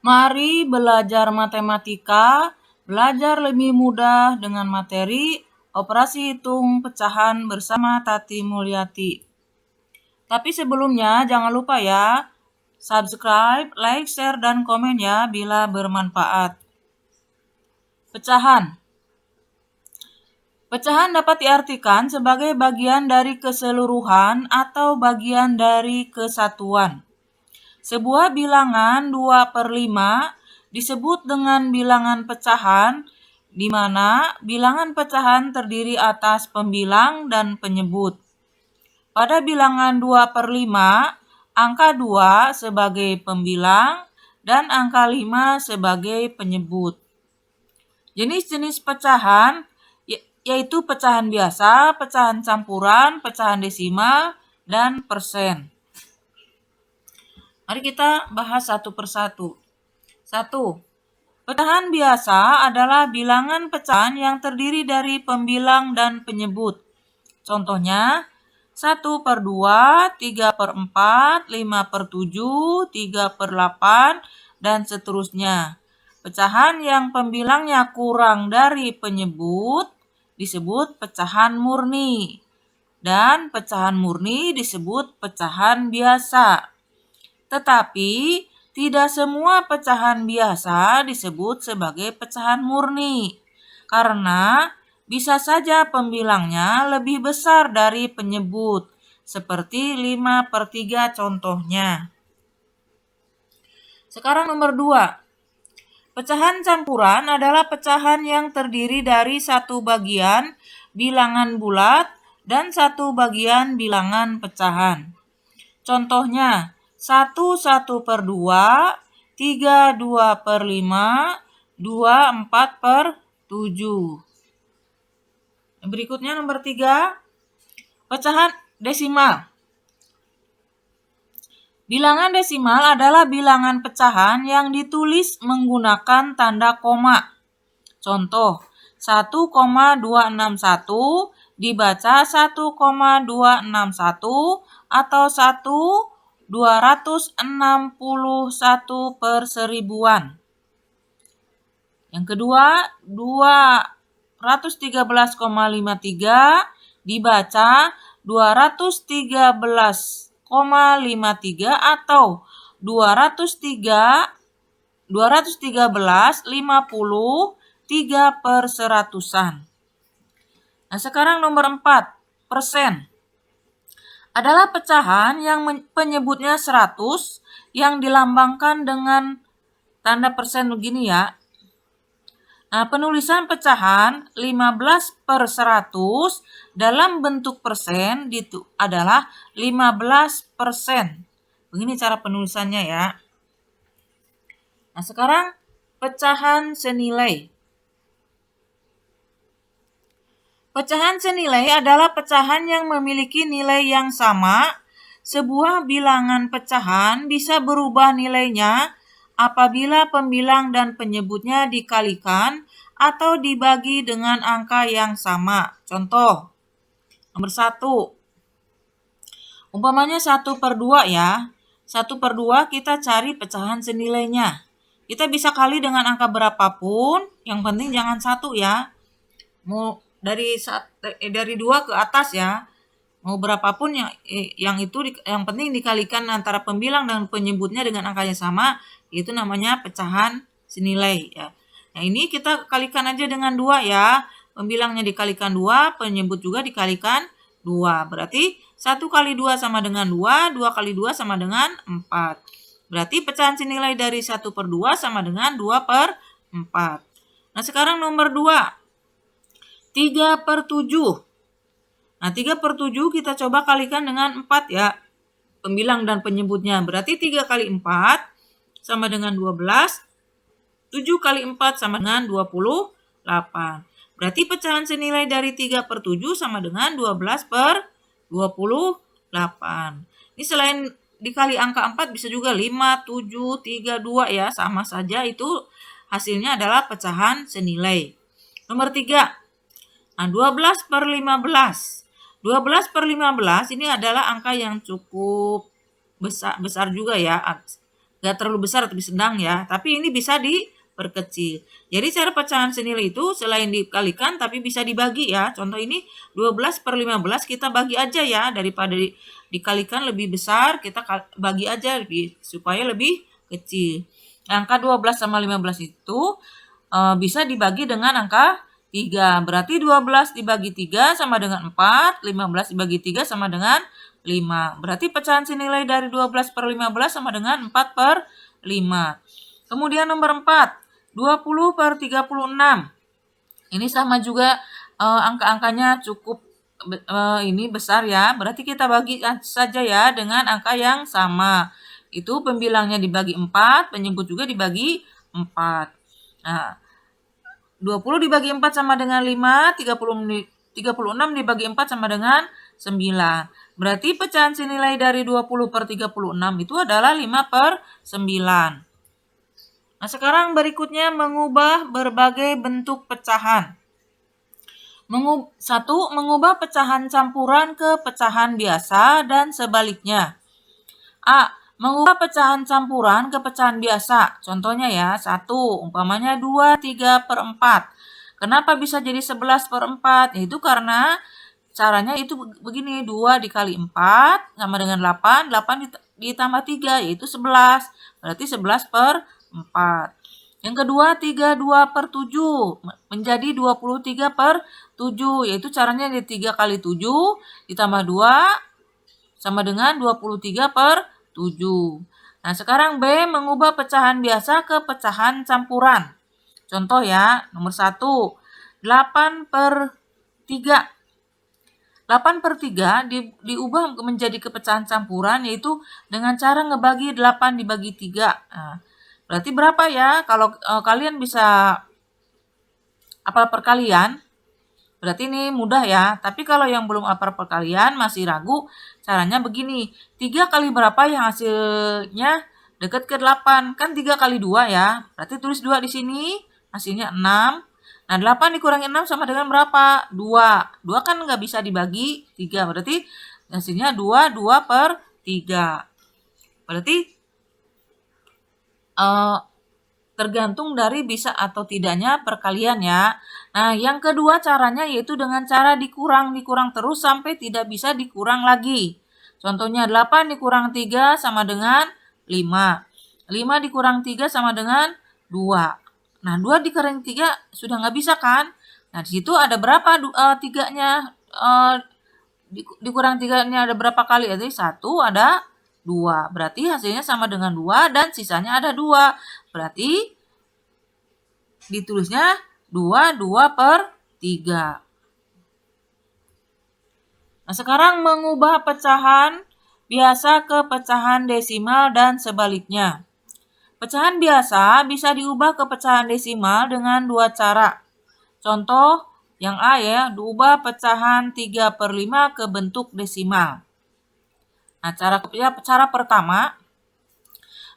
Mari belajar matematika, belajar lebih mudah dengan materi operasi hitung pecahan bersama Tati Mulyati. Tapi sebelumnya jangan lupa ya, subscribe, like, share, dan komen ya bila bermanfaat. Pecahan. Pecahan dapat diartikan sebagai bagian dari keseluruhan atau bagian dari kesatuan. Sebuah bilangan 2/5 disebut dengan bilangan pecahan, di mana bilangan pecahan terdiri atas pembilang dan penyebut. Pada bilangan 2/5, angka 2 sebagai pembilang dan angka 5 sebagai penyebut. Jenis-jenis pecahan yaitu pecahan biasa, pecahan campuran, pecahan desimal, dan persen. Mari kita bahas satu persatu. 1. Pecahan biasa adalah bilangan pecahan yang terdiri dari pembilang dan penyebut. Contohnya, 1/2, 3/4, 5/7, 3/8, dan seterusnya. Pecahan yang pembilangnya kurang dari penyebut disebut pecahan murni. Dan pecahan murni disebut pecahan biasa. Tetapi tidak semua pecahan biasa disebut sebagai pecahan murni, karena bisa saja pembilangnya lebih besar dari penyebut, seperti 5/3 contohnya. Sekarang nomor 2. Pecahan campuran adalah pecahan yang terdiri dari satu bagian bilangan bulat dan satu bagian bilangan pecahan. Contohnya, 1/2, 3/2/5, 2/4/7. Berikutnya nomor 3, pecahan desimal. Bilangan desimal adalah bilangan pecahan yang ditulis menggunakan tanda koma. Contoh, 1,261 dibaca 1,261 atau 1/261/1000. Yang kedua, 213,53 dibaca 213,53 atau 213,50 3/100. Nah, sekarang nomor 4, persen. Adalah pecahan yang penyebutnya 100 yang dilambangkan dengan tanda persen begini ya. Nah, penulisan pecahan 15/100 dalam bentuk persen itu adalah 15%. Begini cara penulisannya ya. Nah, sekarang pecahan senilai. Pecahan senilai adalah pecahan yang memiliki nilai yang sama. Sebuah bilangan pecahan bisa berubah nilainya apabila pembilang dan penyebutnya dikalikan atau dibagi dengan angka yang sama. Contoh, nomor 1. Umpamanya 1/2 ya. 1/2 kita cari pecahan senilainya. Kita bisa kali dengan angka berapapun, yang penting jangan 1 ya. Mau dari 2 ke atas ya. Mau berapapun yang itu yang penting dikalikan antara pembilang dan penyebutnya dengan angka yang sama, itu namanya pecahan senilai ya. Nah, ini kita kalikan aja dengan 2 ya. Pembilangnya dikalikan 2, penyebut juga dikalikan 2. Berarti 1 kali 2 sama dengan 2, 2 kali 2 sama dengan 4. Berarti pecahan senilai dari 1/2 sama dengan 2/4. Nah, sekarang nomor 2. 3/7. Nah, 3/7 kita coba kalikan dengan 4 ya. Pembilang dan penyebutnya. Berarti 3 kali 4 sama dengan 12. 7 kali 4 sama dengan 28. Berarti pecahan senilai dari 3/7 sama dengan 12/28. Ini selain dikali angka 4 bisa juga 5, 7, 3, 2 ya. Sama saja, itu hasilnya adalah pecahan senilai. Nomor 3. Nah, 12/15. 12/15 ini adalah angka yang cukup besar juga ya. Gak terlalu besar tapi sedang ya, tapi ini bisa diperkecil. Jadi cara pecahan senilai itu selain dikalikan tapi bisa dibagi ya. Contoh ini 12/15 kita bagi aja ya, daripada dikalikan lebih besar kita bagi aja supaya lebih kecil. Angka 12 sama 15 itu bisa dibagi dengan angka 3. Berarti 12 dibagi 3 sama dengan 4, 15 dibagi 3 sama dengan 5. Berarti pecahan senilai dari 12/15 sama dengan 4/5. Kemudian nomor 4, 20/36. Ini sama juga angka-angkanya cukup ini besar ya. Berarti kita bagi saja ya dengan angka yang sama. Itu pembilangnya dibagi 4, penyebut juga dibagi 4. Nah, 20 dibagi 4 sama dengan 5, 36 dibagi 4 sama dengan 9. Berarti pecahan senilai dari 20/36 itu adalah 5/9. Nah, sekarang berikutnya mengubah berbagai bentuk pecahan. 1. Mengubah pecahan campuran ke pecahan biasa dan sebaliknya. A. Mengubah pecahan campuran ke pecahan biasa. Contohnya ya, 1. Umpamanya 2, 3/4. Kenapa bisa jadi 11/4? Itu karena caranya itu begini, 2 dikali 4 sama dengan 8, 8 ditambah 3 yaitu 11. Berarti 11/4. Yang kedua, 32/7 menjadi 23/7, yaitu caranya 3 kali 7 ditambah 2 sama dengan 23/7. Nah, sekarang B, mengubah pecahan biasa ke pecahan campuran. Contoh ya, nomor 1, 8/3. 8/3 diubah menjadi ke pecahan campuran, yaitu dengan cara ngebagi 8 dibagi 3. Nah, berarti berapa ya? Kalau kalian bisa hafal perkalian, berarti ini mudah ya. Tapi kalau yang belum hafal perkalian masih ragu, caranya begini. 3 kali berapa yang hasilnya dekat ke 8? Kan 3 kali 2 ya. Berarti tulis 2 di sini, hasilnya 6. Nah, 8 dikurangi 6 sama dengan berapa? 2. 2 kan nggak bisa dibagi 3. Berarti hasilnya 2/3. Berarti tergantung dari bisa atau tidaknya perkalian ya. Nah, yang kedua caranya yaitu dengan cara dikurang terus sampai tidak bisa dikurang lagi. Contohnya 8 dikurang 3 sama dengan 5. 5 dikurang 3 sama dengan 2. Nah, 2 dikurangi 3 sudah nggak bisa kan? Nah, di situ ada berapa 3-nya? Dikurang 3-nya ada berapa kali? Jadi 1 ada 2. Berarti hasilnya sama dengan 2 dan sisanya ada 2. Berarti ditulisnya 2/3. Nah, sekarang mengubah pecahan biasa ke pecahan desimal dan sebaliknya. Pecahan biasa bisa diubah ke pecahan desimal dengan 2 cara. Contoh yang A ya, diubah pecahan 3/5 ke bentuk desimal. Nah, cara pertama,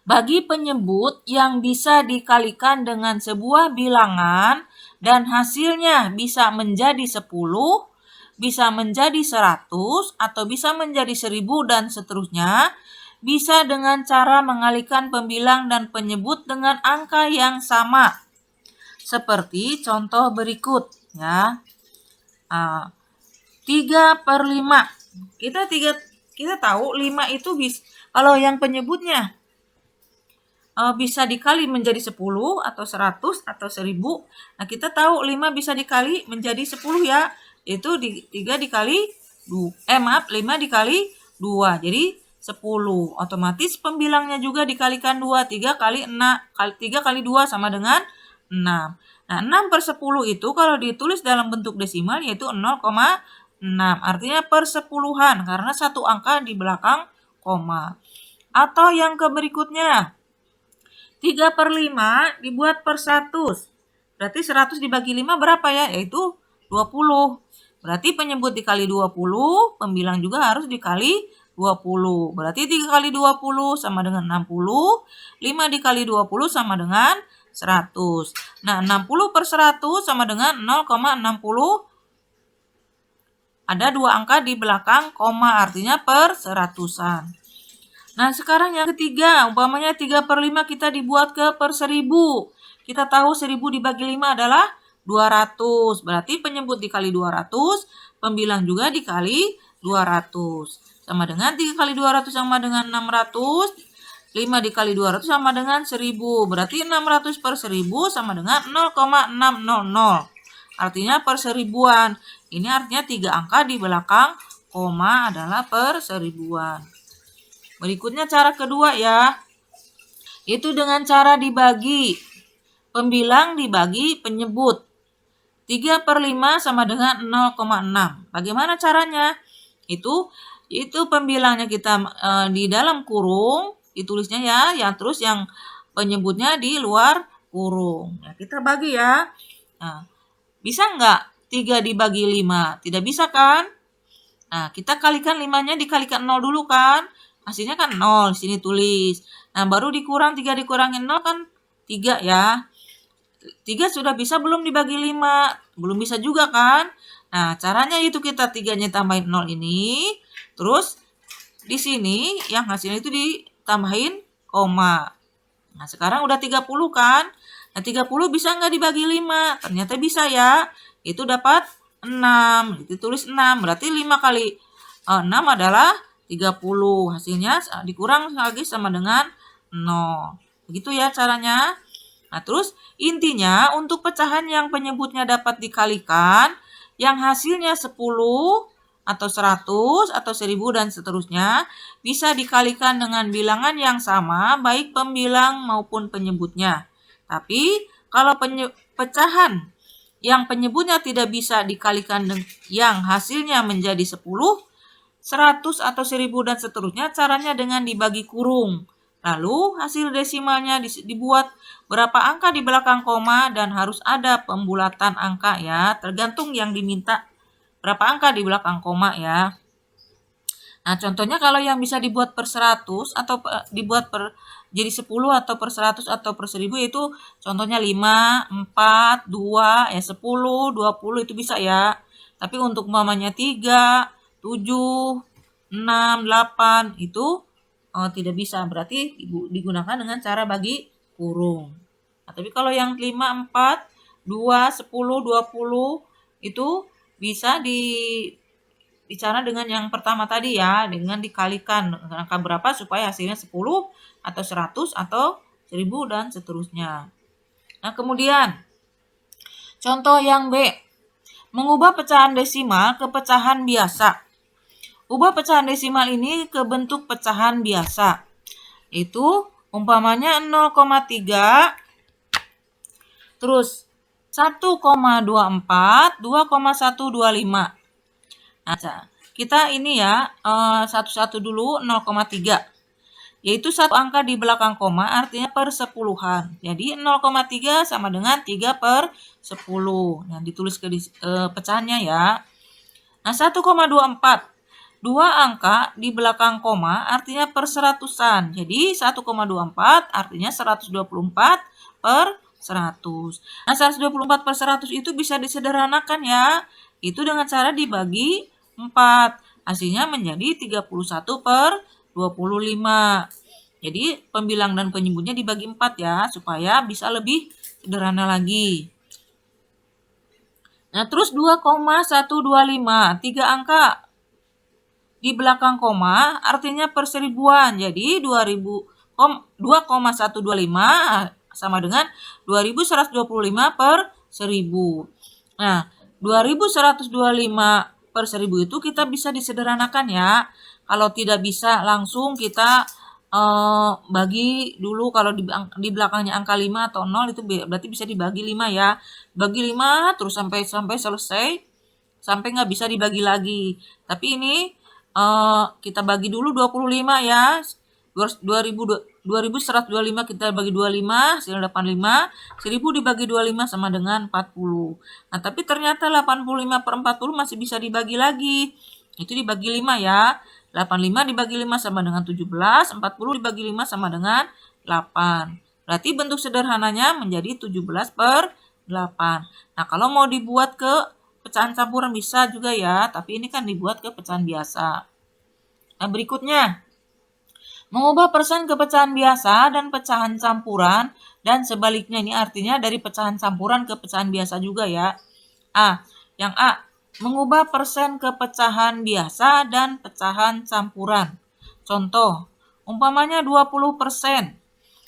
bagi penyebut yang bisa dikalikan dengan sebuah bilangan dan hasilnya bisa menjadi 10, bisa menjadi 100, atau bisa menjadi 1000 dan seterusnya, bisa dengan cara mengalihkan pembilang dan penyebut dengan angka yang sama. Seperti contoh berikut ya. 3/5. Kita tahu 5 itu kalau yang penyebutnya bisa dikali menjadi 10 atau 100 atau 1000. Nah, kita tahu 5 bisa dikali menjadi 10 ya. Itu 5 dikali 2. Jadi 10. Otomatis pembilangnya juga dikalikan 2. 3 kali 2 sama dengan 6. Nah, 6/10 itu kalau ditulis dalam bentuk desimal yaitu 0,6. Artinya persepuluhan karena satu angka di belakang koma. Atau yang berikutnya, 3/5 dibuat per 100. Berarti 100 dibagi 5 berapa ya? Yaitu 20. Berarti penyebut dikali 20, pembilang juga harus dikali 20. Berarti 3 kali 20 sama dengan 60. 5 dikali 20 sama dengan 100. Nah, 60/100 sama dengan 0,60. Ada 2 angka di belakang koma, artinya per seratusan. Nah, sekarang yang ketiga, umpamanya 3/5 kita dibuat ke per 1000. Kita tahu 1000 dibagi 5 adalah 200. Berarti penyebut dikali 200, pembilang juga dikali 200. Sama dengan 3 kali 200 sama dengan 600. 5 dikali 200 sama dengan 1000. Berarti 600 per 1000 sama dengan 0,600. Artinya per seribuan. Ini artinya 3 angka di belakang koma adalah per seribuan. Berikutnya cara kedua ya. Itu dengan cara dibagi. Pembilang dibagi penyebut. 3/5 sama dengan 0,6. Bagaimana caranya? Itu pembilangnya kita di dalam kurung, ditulisnya ya, yang terus yang penyebutnya di luar kurung. Ya, kita bagi ya. Nah, bisa nggak 3 dibagi 5? Tidak bisa kan? Nah, kita kalikan 5-nya dikalikan 0 dulu kan? Hasilnya kan 0, di sini tulis. Nah, baru dikurang 3 dikurangin 0 kan 3 ya. 3 sudah bisa belum dibagi 5? Belum bisa juga kan? Nah, caranya itu kita 3-nya tambahin 0 ini. Terus di sini yang hasilnya itu ditambahin koma. Nah, sekarang udah 30 kan? Nah, 30 bisa nggak dibagi 5? Ternyata bisa ya. Itu dapat 6. Itu tulis 6. Berarti 5 kali 6 adalah 30. Hasilnya dikurang lagi sama dengan 0. Begitu ya caranya. Nah, terus intinya untuk pecahan yang penyebutnya dapat dikalikan, yang hasilnya 10 atau 100 atau 1000 dan seterusnya, bisa dikalikan dengan bilangan yang sama baik pembilang maupun penyebutnya. Tapi kalau pecahan yang penyebutnya tidak bisa dikalikan yang hasilnya menjadi 10, 100 atau 1000 dan seterusnya, caranya dengan dibagi kurung. Lalu hasil desimalnya dibuat berapa angka di belakang koma dan harus ada pembulatan angka ya, tergantung yang diminta berapa angka di belakang koma ya. Nah, contohnya kalau yang bisa dibuat per 100 atau dibuat per jadi 10 atau per 100 atau per 1000 itu contohnya 5, 4, 2, 10, 20 itu bisa ya. Tapi untuk umpamanya 3, 7, 6, 8 itu tidak bisa. Berarti digunakan dengan cara bagi kurung. Nah, tapi kalau yang 5, 4, 2, 10, 20 itu bisa bicara dengan yang pertama tadi ya, dengan dikalikan dengan angka berapa supaya hasilnya 10 atau 100 atau 1000 dan seterusnya. Nah, kemudian contoh yang B. Mengubah pecahan desimal ke pecahan biasa. Ubah pecahan desimal ini ke bentuk pecahan biasa. Itu umpamanya 0,3 terus 1,24, 2,125. Nah, kita ini ya satu-satu dulu 0,3. Yaitu satu angka di belakang koma artinya per sepuluhan. Jadi 0,3 sama dengan 3 per 10. Nah, ditulis ke pecahannya ya. Nah, 1,24. Dua angka di belakang koma artinya per seratusan. Jadi 1,24 artinya 124 per 100. Nah, 124 per 100 itu bisa disederhanakan ya. Itu dengan cara dibagi 4. Hasilnya menjadi 31 per 25. Jadi pembilang dan penyebutnya dibagi 4 ya, supaya bisa lebih sederhana lagi. Nah, terus 2,125. 3 angka di belakang koma artinya per seribuan. Jadi 2,125 sama dengan 2125 per 1000. Nah, 2125 per 1000 itu kita bisa disederhanakan ya. Kalau tidak bisa langsung kita bagi dulu, kalau di belakangnya angka 5 atau 0 itu berarti bisa dibagi 5 ya. Bagi 5 terus sampai selesai, sampai nggak bisa dibagi lagi. Tapi ini kita bagi dulu 25 ya. 2125 kita bagi 25 hasil 85. 1000 dibagi 25 sama dengan 40. Nah, tapi ternyata 85 per 40 masih bisa dibagi lagi. Itu dibagi 5 ya. 85 dibagi 5 sama dengan 17. 40 dibagi 5 sama dengan 8. Berarti bentuk sederhananya menjadi 17 per 8. Nah, kalau mau dibuat ke pecahan campuran bisa juga ya. Tapi ini kan dibuat ke pecahan biasa. Nah, berikutnya Mengubah persen ke pecahan biasa dan pecahan campuran dan sebaliknya, ini artinya dari pecahan campuran ke pecahan biasa juga ya. Yang A, mengubah persen ke pecahan biasa dan pecahan campuran. Contoh, umpamanya 20%.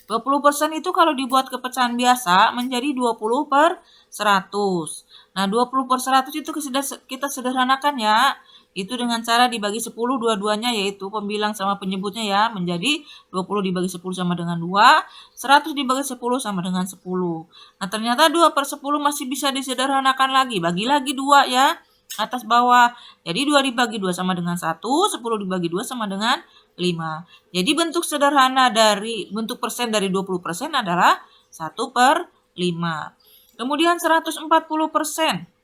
20% itu kalau dibuat ke pecahan biasa menjadi 20/100. Nah, 20/100 itu kita sederhanakan ya. Itu dengan cara dibagi 10 dua-duanya, yaitu pembilang sama penyebutnya ya, menjadi 20 dibagi 10 sama dengan 2, 100 dibagi 10 sama dengan 10. Nah, ternyata 2/10 masih bisa disederhanakan lagi. Bagi lagi 2 ya, atas bawah. Jadi 2 dibagi 2 sama dengan 1, 10 dibagi 2 sama dengan 5. Jadi bentuk sederhana dari bentuk persen dari 20% adalah 1/5. Kemudian 140%.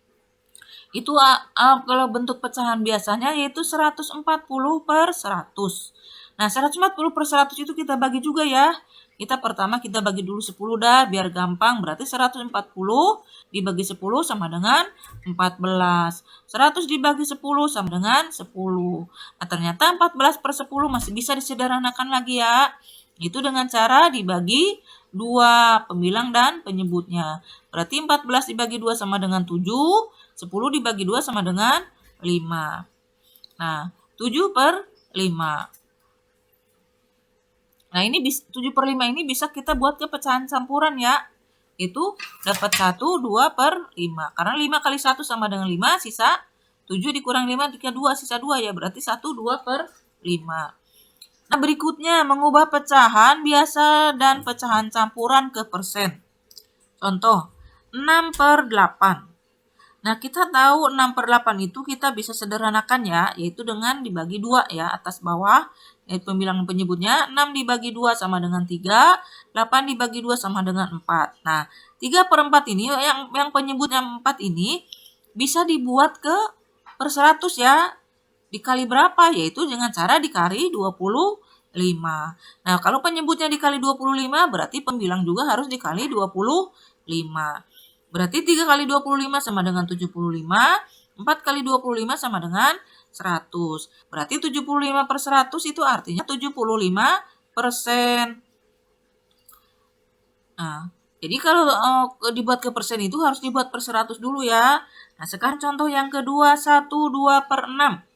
Itu kalau bentuk pecahan biasanya yaitu 140/100. Nah, 140/100 itu kita bagi juga ya. Pertama kita bagi dulu 10 dah biar gampang. Berarti 140 dibagi 10 sama dengan 14. 100 dibagi 10 sama dengan 10. Nah, ternyata 14/10 masih bisa disederhanakan lagi ya. Itu dengan cara dibagi 2 pembilang dan penyebutnya. Berarti 14 dibagi 2 sama dengan 7. 10 dibagi 2 sama dengan 5. Nah, 7/5. Nah, ini 7/5 ini bisa kita buat ke pecahan campuran ya. Itu dapat 1, 2/5. Karena 5 kali 1 sama dengan 5, sisa 7 dikurang 5, 2, sisa 2 ya. Berarti 1, 2/5. Nah, berikutnya mengubah pecahan biasa dan pecahan campuran ke persen. Contoh, 6/8. Nah, kita tahu 6/8 itu kita bisa sederhanakan ya, yaitu dengan dibagi 2 ya, atas bawah. Yaitu pembilang penyebutnya, 6 dibagi 2 sama dengan 3, 8 dibagi 2 sama dengan 4. Nah, 3/4 ini, yang penyebutnya 4 ini, bisa dibuat ke per 100 ya. Dikali berapa? Yaitu dengan cara dikali 25. Nah, kalau penyebutnya dikali 25, berarti pembilang juga harus dikali 25. Berarti 3 kali 25 sama dengan 75, 4 kali 25 sama dengan 100. Berarti 75/100 itu artinya 75%. Nah, jadi kalau dibuat ke persen itu harus dibuat per 100 dulu ya. Nah, sekarang contoh yang kedua, 1 2/6.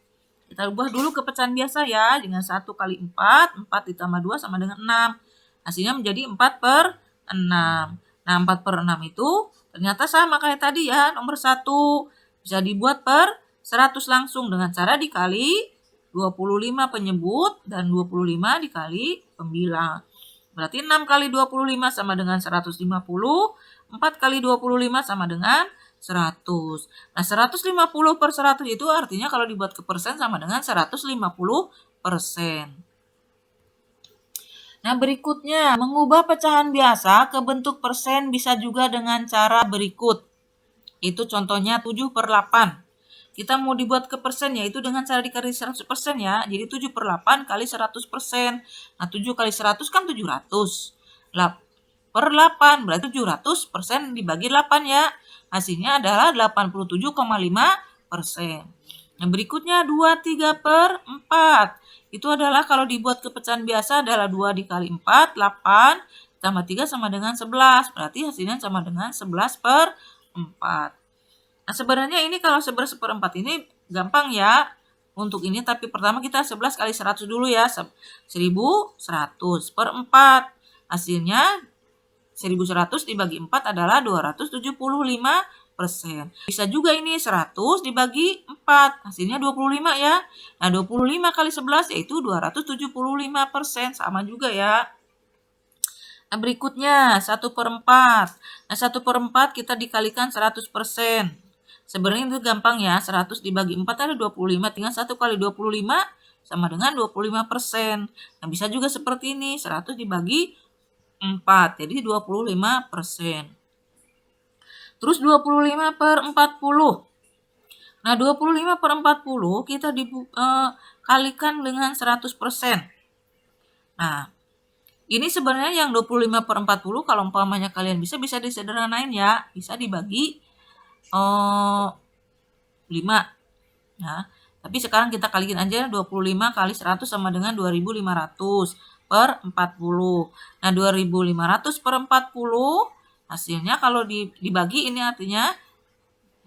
Kita ubah dulu ke pecahan biasa ya, dengan 1 kali 4, 4 ditambah 2 sama dengan 6. Hasilnya menjadi 4/6. Nah, 4/6 itu ternyata sama kayak tadi ya, nomor 1. Bisa dibuat per 100 langsung dengan cara dikali 25 penyebut dan 25 dikali pembilang. Berarti 6 kali 25 sama dengan 150, 4 kali 25 sama dengan 100. Nah, 150/100 itu artinya kalau dibuat ke persen sama dengan 150%. Nah, berikutnya, mengubah pecahan biasa ke bentuk persen bisa juga dengan cara berikut. Itu contohnya 7/8. Kita mau dibuat ke persen yaitu dengan cara dikali 100% ya. Jadi 7/8 kali 100%. Nah, 7 kali 100 kan 700. Per 8 berarti 700% dibagi 8 ya. Hasilnya adalah 87,5%. Yang berikutnya 23/4. Itu adalah kalau dibuat ke pecahan biasa adalah 2 dikali 4, 8, tambah 3 sama dengan 11. Berarti hasilnya sama dengan 11/4. Nah, sebenarnya ini kalau 11/4 ini gampang ya untuk ini, tapi pertama kita 11 kali 100 dulu ya. 1100/4. Hasilnya 1100 dibagi 4 adalah 275%. Bisa juga ini 100 dibagi 4, hasilnya 25 ya. Nah, 25 kali 11 yaitu 275%, sama juga ya. Nah, berikutnya 1/4. Nah, 1/4 kita dikalikan 100%. Sebenarnya itu gampang ya, 100 dibagi 4 ada 25, tinggal 1 kali 25 sama dengan 25%. Nah, bisa juga seperti ini, 100 dibagi 4, jadi 25%. Terus 25/40. Nah, 25/40 kita kalikan dengan 100%. Nah, ini sebenarnya yang 25/40 kalau umpamanya kalian bisa disederhanain ya. Bisa dibagi 5. Nah, tapi sekarang kita kalikan aja 25 kali 100 sama dengan 2500. per 40. Nah, 2.500 per 40 hasilnya kalau dibagi ini artinya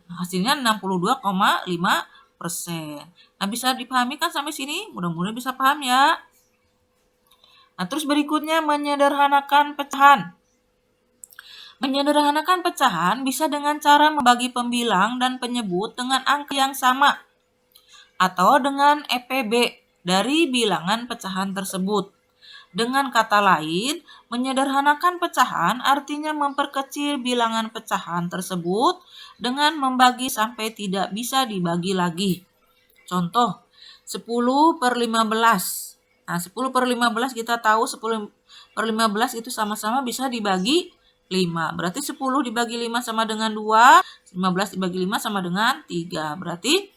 hasilnya 62,5%. Nah, bisa dipahami kan sampai sini? Mudah-mudahan bisa paham ya. Nah, terus berikutnya menyederhanakan pecahan. Menyederhanakan pecahan bisa dengan cara membagi pembilang dan penyebut dengan angka yang sama atau dengan EPB dari bilangan pecahan tersebut. Dengan kata lain, menyederhanakan pecahan artinya memperkecil bilangan pecahan tersebut dengan membagi sampai tidak bisa dibagi lagi. Contoh, 10 per 15. Nah, 10 per 15 kita tahu 10 per 15 itu sama-sama bisa dibagi 5. Berarti 10 dibagi 5 sama dengan 2, 15 dibagi 5 sama dengan 3. Berarti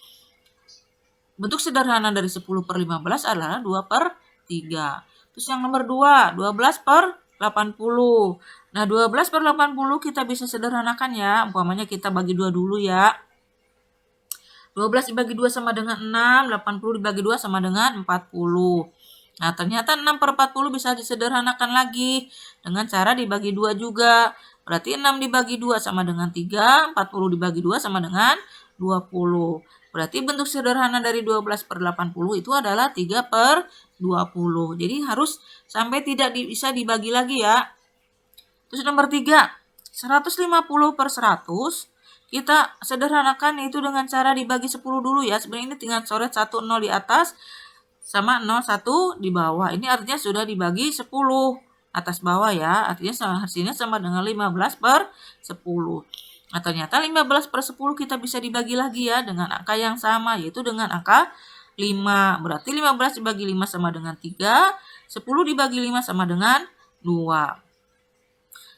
bentuk sederhana dari 10 per 15 adalah 2 per 3. Terus yang nomor 2, 12 per 80. Nah, 12 per 80 kita bisa sederhanakan ya. Umpamanya kita bagi 2 dulu ya. 12 dibagi 2 sama dengan 6, 80 dibagi 2 sama dengan 40. Nah, ternyata 6 per 40 bisa disederhanakan lagi dengan cara dibagi 2 juga. Berarti 6 dibagi 2 sama dengan 3, 40 dibagi 2 sama dengan 20. Berarti bentuk sederhana dari 12 per 80 itu adalah 3 per 20. Jadi harus sampai tidak bisa dibagi lagi ya. Terus nomor 3, 150 per 100. Kita sederhanakan itu dengan cara dibagi 10 dulu ya. Sebenarnya ini tinggal coret 1 0 di atas sama 0 1 di bawah. Ini artinya sudah dibagi 10 atas bawah ya. Artinya hasilnya sama dengan 15 per 10. Nah, ternyata 15 per 10 kita bisa dibagi lagi ya dengan angka yang sama, yaitu dengan angka 5. Berarti 15 dibagi 5 sama dengan 3. 10 dibagi 5 sama dengan 2.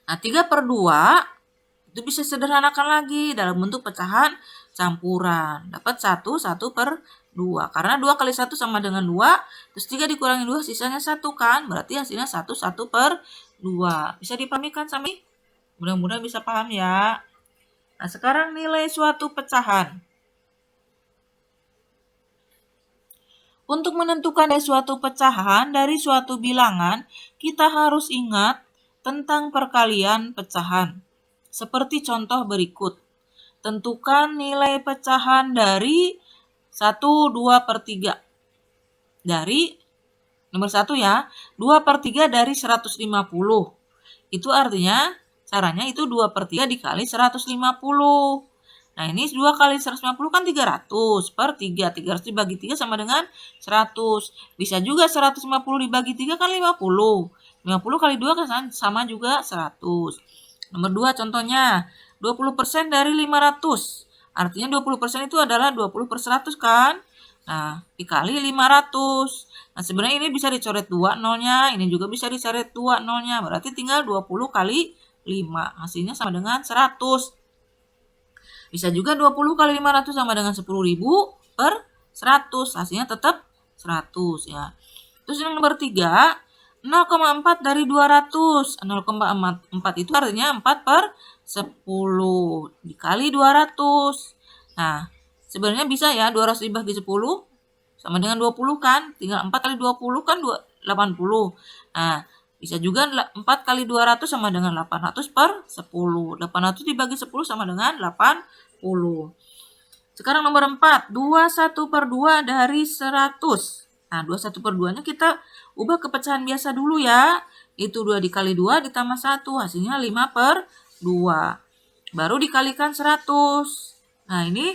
Nah, 3 per 2 itu bisa sederhanakan lagi dalam bentuk pecahan campuran. Dapat 1 per 2. Karena 2 kali 1 sama dengan 2. Terus 3 dikurangi 2 sisanya 1 kan. Berarti hasilnya 1 per 2. Bisa dipahami kan Sami? Mudah-mudahan bisa paham ya. Nah, sekarang nilai suatu pecahan. Untuk menentukan nilai suatu pecahan dari suatu bilangan, kita harus ingat tentang perkalian pecahan. Seperti contoh berikut. Tentukan nilai pecahan dari 1, 2 per 3. Dari nomor 1 ya, 2 per 3 dari 150. Itu artinya caranya itu 2 per 3 dikali 150. Nah, ini 2 kali 150 kan 300 per 3. 300 dibagi 3 sama dengan 100. Bisa juga 150 dibagi 3 kan 50. 50 kali 2 kan sama juga 100. Nomor 2 contohnya, 20% dari 500. Artinya 20% itu adalah 20 per 100 kan? Nah, dikali 500. Nah, sebenarnya ini bisa dicoret 2 nolnya, ini juga bisa dicoret 2 nolnya. Berarti tinggal 20 kali 5. Hasilnya sama dengan 100. Bisa juga 20 kali 500 sama dengan 10.000 per 100. Hasilnya tetap 100 ya. Terus yang nomor 3, 0,4 dari 200. 0,4 itu artinya 4 per 10 dikali 200. Nah, sebenarnya bisa ya 200 dibagi 10 sama dengan 20 kan. Tinggal 4 kali 20 kan 80. Nah, bisa juga 4 kali 200 sama dengan 800 per 10. 800 dibagi 10 sama dengan 80. Sekarang nomor 4, 21 per 2 dari 100. Nah, 21 per 2-nya kita ubah ke pecahan biasa dulu ya. Itu 2 dikali 2 ditambah 1. Hasilnya 5 per 2. Baru dikalikan 100. Nah, ini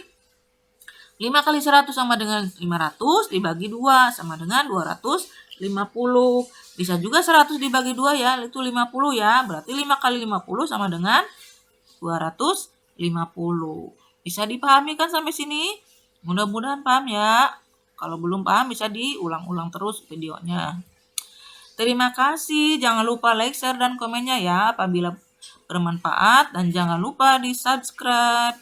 5 kali 100 sama dengan 500 dibagi 2 sama dengan 250. Bisa juga 100 dibagi 2 ya, itu 50 ya. Berarti 5 kali 50 sama dengan 250. Bisa dipahami kan sampai sini? Mudah-mudahan paham ya. Kalau belum paham bisa diulang-ulang terus videonya. Terima kasih. Jangan lupa like, share, dan komennya ya apabila bermanfaat. Dan jangan lupa di subscribe.